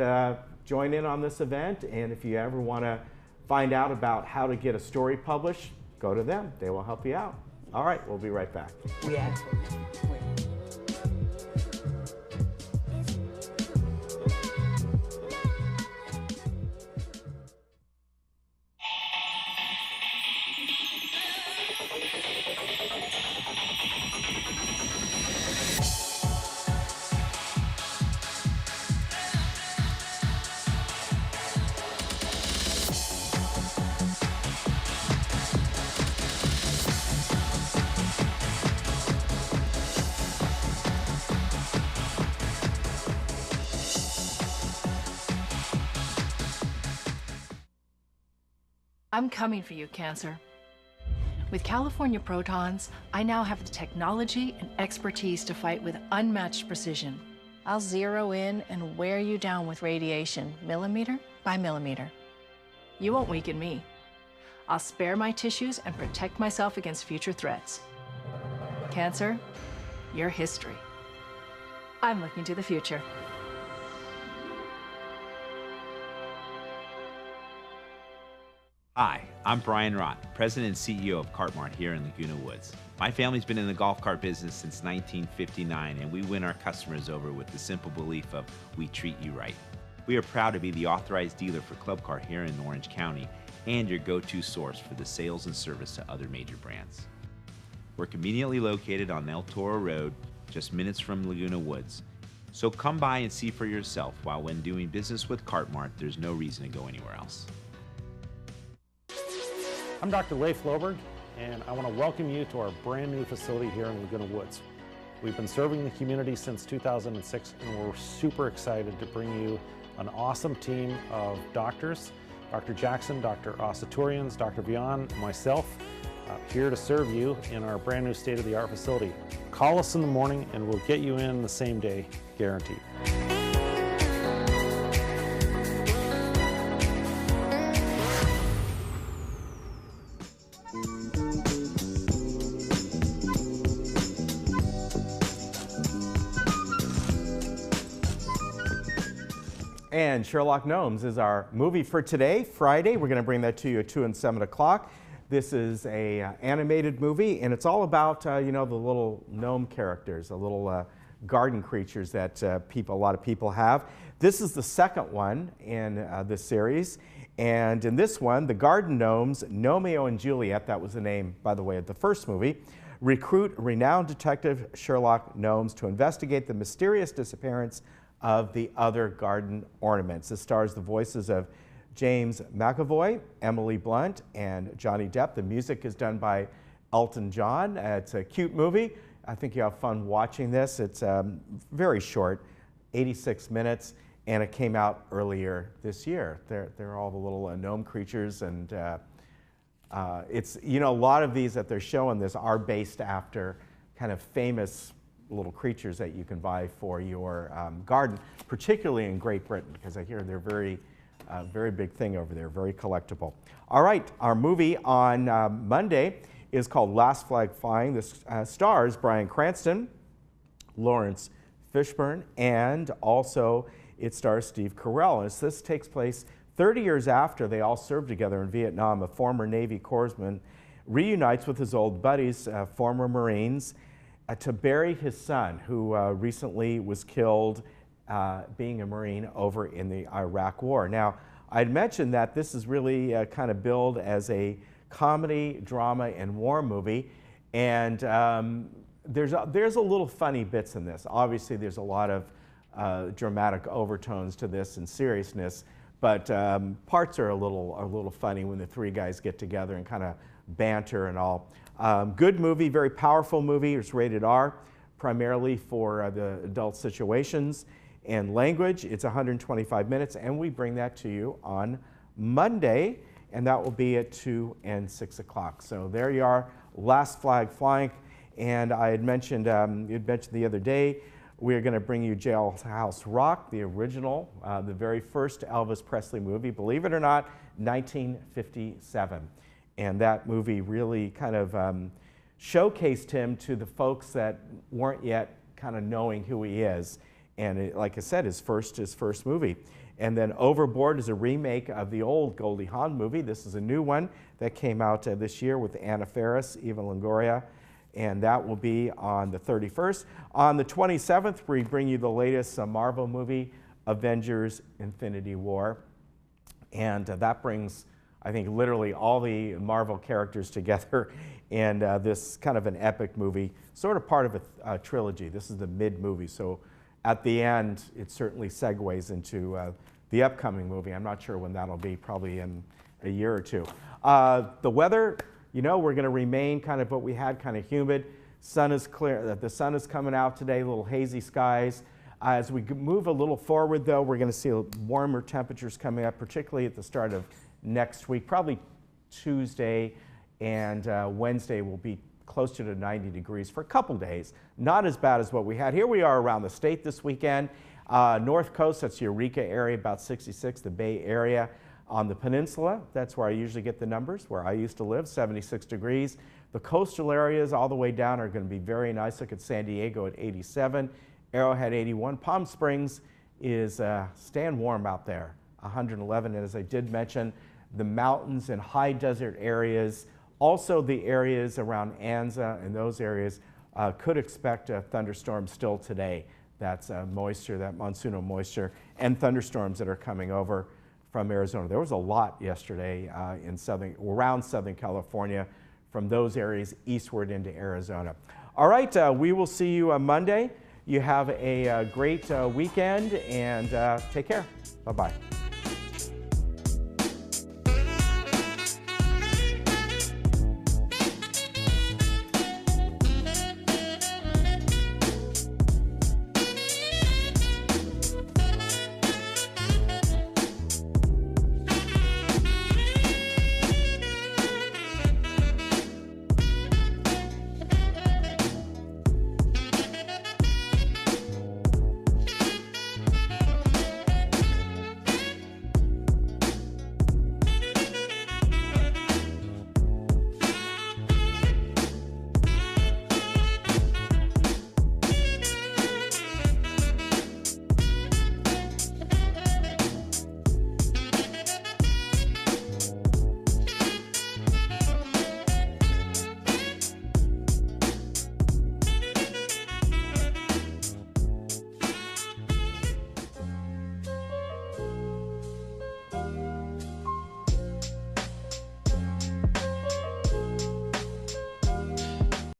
join in on this event. And if you ever want to find out about how to get a story published, go to them. They will help you out. All right, we'll be right back. Yeah. I'm coming for you, Cancer. With California Protons, I now have the technology and expertise to fight with unmatched precision. I'll zero in and wear you down with radiation, millimeter by millimeter. You won't weaken me. I'll spare my tissues and protect myself against future threats. Cancer, you're history. I'm looking to the future. Hi, I'm Brian Rott, President and CEO of Cartmart here in Laguna Woods. My family's been in the golf cart business since 1959, and we win our customers over with the simple belief of we treat you right. We are proud to be the authorized dealer for Club Car here in Orange County and your go-to source for the sales and service to other major brands. We're conveniently located on El Toro Road, just minutes from Laguna Woods. So come by and see for yourself, while when doing business with Cartmart, there's no reason to go anywhere else. I'm Dr. Leif Loberg, and I want to welcome you to our brand new facility here in Laguna Woods. We've been serving the community since 2006, and we're super excited to bring you an awesome team of doctors, Dr. Jackson, Dr. Asaturians, Dr. Vian, myself, here to serve you in our brand new state-of-the-art facility. Call us in the morning and we'll get you in the same day, guaranteed. And Sherlock Gnomes is our movie for today, Friday. We're going to bring that to you at 2 and 7 o'clock. This is a animated movie, and it's all about you know, the little gnome characters, the little garden creatures that a lot of people have. This is the second one in this series, and in this one, the garden gnomes, Romeo and Juliet, that was the name, by the way, of the first movie, recruit renowned detective Sherlock Gnomes to investigate the mysterious disappearance of the other garden ornaments. This stars the voices of James McAvoy, Emily Blunt, and Johnny Depp. The music is done by Elton John. It's a cute movie. I think you have fun watching this. It's very short, 86 minutes, and it came out earlier this year. They're all the little gnome creatures, and it's, you know, a lot of these that they're showing this are based after kind of famous little creatures that you can buy for your garden, particularly in Great Britain, because I hear they're very big thing over there, very collectible. All right, our movie on Monday is called Last Flag Flying. This stars Bryan Cranston, Lawrence Fishburne, and also it stars Steve Carell. And this takes place 30 years after they all served together in Vietnam. A former Navy corpsman reunites with his old buddies, former Marines, to bury his son, who recently was killed being a Marine over in the Iraq War. Now, I'd mentioned that this is really kind of billed as a comedy, drama, and war movie, and there's a little funny bits in this. Obviously, there's a lot of dramatic overtones to this and seriousness, but parts are a little funny when the three guys get together and kind of banter and all. Good movie, very powerful movie. It's rated R, primarily for the adult situations and language. It's 125 minutes, and we bring that to you on Monday. and that will be at 2 and 6 o'clock. So there you are, last flag flying. And I had mentioned, you'd mentioned the other day, we're going to bring you Jailhouse Rock, the original, the very first Elvis Presley movie, believe it or not, 1957. And that movie really kind of showcased him to the folks that weren't yet kind of knowing who he is. And it, like I said, his first movie. And then Overboard is a remake of the old Goldie Hawn movie. This is a new one that came out this year with Anna Faris, Eva Longoria, and that will be on the 31st. On the 27th, we bring you the latest Marvel movie, Avengers: Infinity War. And that brings, I think, literally all the Marvel characters together in this kind of an epic movie, sort of part of a trilogy. This is the mid-movie, so at the end, it certainly segues into the upcoming movie. I'm not sure when that'll be, probably in a year or two. The weather, you know, we're going to remain kind of what we had, kind of humid. Sun is clear. The sun is coming out today, little hazy skies. As we move a little forward, though, we're going to see warmer temperatures coming up, particularly at the start of next week. Probably Tuesday and Wednesday will be closer to 90 degrees for a couple days. Not as bad as what we had. Here we are around the state this weekend. North Coast, that's Eureka area, about 66, the Bay Area. On the peninsula, that's where I usually get the numbers, where I used to live, 76 degrees. The coastal areas all the way down are going to be very nice. Look at San Diego at 87, Arrowhead 81. Palm Springs is staying warm out there, 111. And as I did mention, the mountains and high desert areas, also the areas around Anza and those areas could expect a thunderstorm still today. That's moisture, that monsoonal moisture, and thunderstorms that are coming over from Arizona. There was a lot yesterday around Southern California, from those areas eastward into Arizona. All right, we will see you on Monday. You have a great weekend, and take care. Bye-bye.